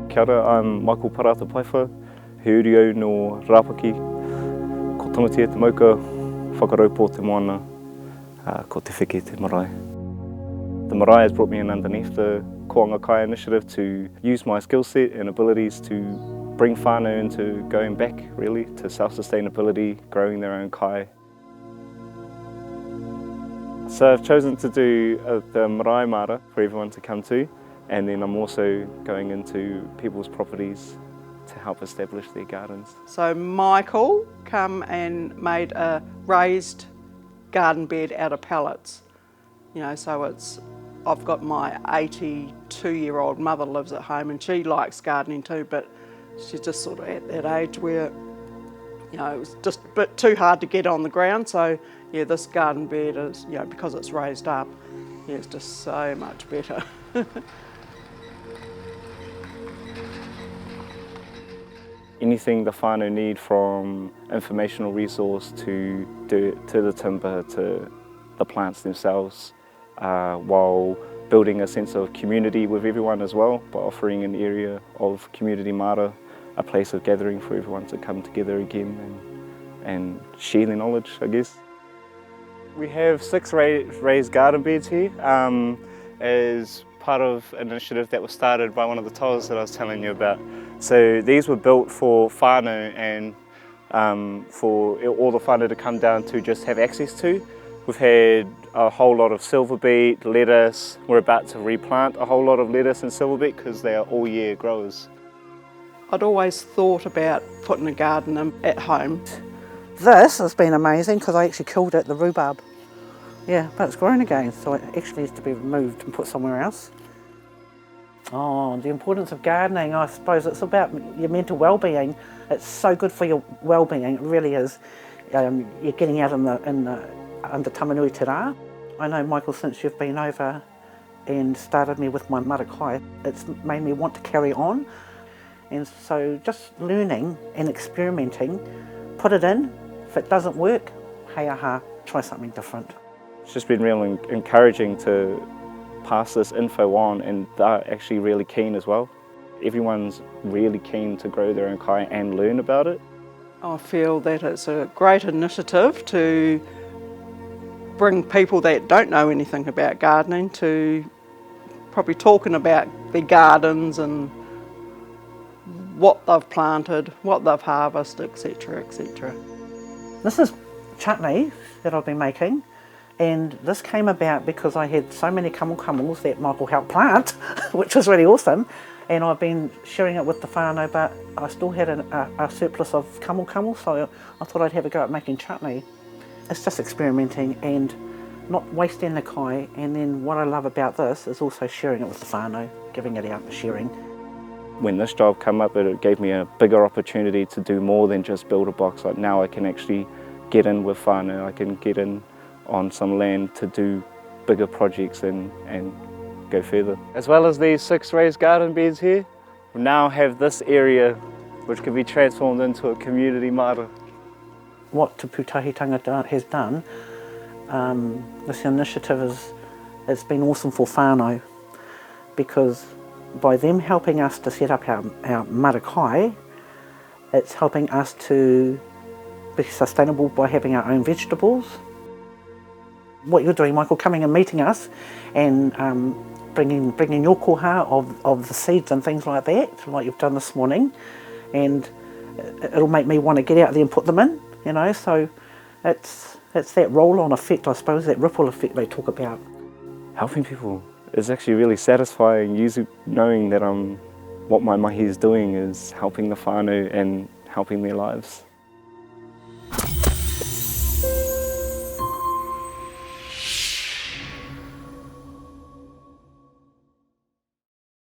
Kia ora, I'm Michael Parata-Peiffer, he uri no Rāpaki. Ko tamatia te mauka, whakaraupo te moana, ko te Wheke te marae. The marae has brought me in underneath the Kōanga Kai initiative to use my skill set and abilities to bring whānau into going back really to self-sustainability, growing their own kai. So I've chosen to do the marae Māra for everyone to come to, and then I'm also going into people's properties to help establish their gardens. So Michael come and made a raised garden bed out of pallets. You know, so I've got my 82-year-old mother lives at home and she likes gardening too, but she's just sort of at that age where, you know, it was just a bit too hard to get on the ground. So yeah, this garden bed is, you know, because it's raised up, yeah, it's just so much better. Anything the whānau need, from informational resource to dirt, to the timber, to the plants themselves, while building a sense of community with everyone as well, by offering an area of community Māra, a place of gathering for everyone to come together again and share their knowledge, I guess. We have 6 raised garden beds here as part of an initiative that was started by one of the toas that I was telling you about. So these were built for whānau and for all the whānau to come down to just have access to. We've had a whole lot of silver beet, lettuce. We're about to replant a whole lot of lettuce and silver beet because they are all year growers. I'd always thought about putting a garden in at home. This has been amazing because I actually killed it, the rhubarb. Yeah, but it's grown again, so it actually needs to be removed and put somewhere else. Oh, the importance of gardening, I suppose it's about your mental well-being. It's so good for your well-being, it really is. You're getting out under tamanui te rā. I know, Michael, since you've been over and started me with my marae, it's made me want to carry on. And so just learning and experimenting, put it in. If it doesn't work, hey aha, try something different. It's just been really encouraging to pass this info on, and they're actually really keen as well. Everyone's really keen to grow their own kai and learn about it. I feel that it's a great initiative to bring people that don't know anything about gardening to probably talking about their gardens and what they've planted, what they've harvested, etc, etc. This is chutney that I've been making, and this came about because I had so many kamukamus that Michael helped plant, which was really awesome, and I've been sharing it with the whānau, but I still had a surplus of kamukamu, so I thought I'd have a go at making chutney. It's just experimenting and not wasting the kai, and then what I love about this is also sharing it with the whānau, giving it out and sharing. When this job came up, it gave me a bigger opportunity to do more than just build a box. Like now I can actually get in with whānau, I can get in on some land to do bigger projects and go further. As well as these 6 raised garden beds here, we now have this area which can be transformed into a community Māra. What Te Pūtahitanga has done, this initiative it's been awesome for whānau, because by them helping us to set up our marae, it's helping us to be sustainable by having our own vegetables. What you're doing, Michael, coming and meeting us and bringing your koha of the seeds and things like that, like you've done this morning, and it'll make me want to get out there and put them in, you know, so it's that roll-on effect, I suppose, that ripple effect they talk about. Helping people is actually really satisfying, knowing that what my mahi is doing is helping the whānau and helping their lives.